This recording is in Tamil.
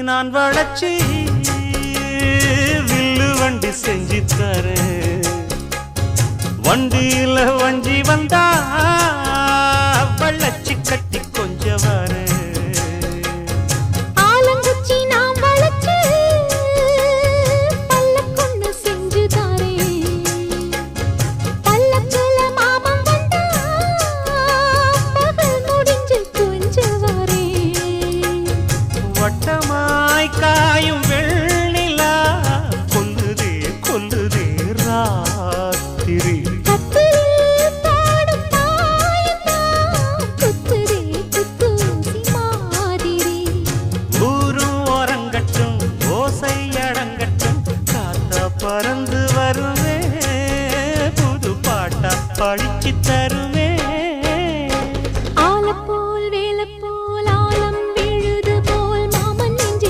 நான் வளச்சி வில்லு வண்டி செஞ்சு தரேன். வண்டியில வஞ்சி வந்தா வளச்சி கட்டி கொஞ்சம் வரேன். ஆலங்குச்சி நான் வளச்சு பல்லக்கொன்னு செஞ்சு தாரேன். பல்லக்குல மாமன் வந்தா பகல் முடிஞ்சு கொஞ்சம் வரேன். வட்டமாய் காயும்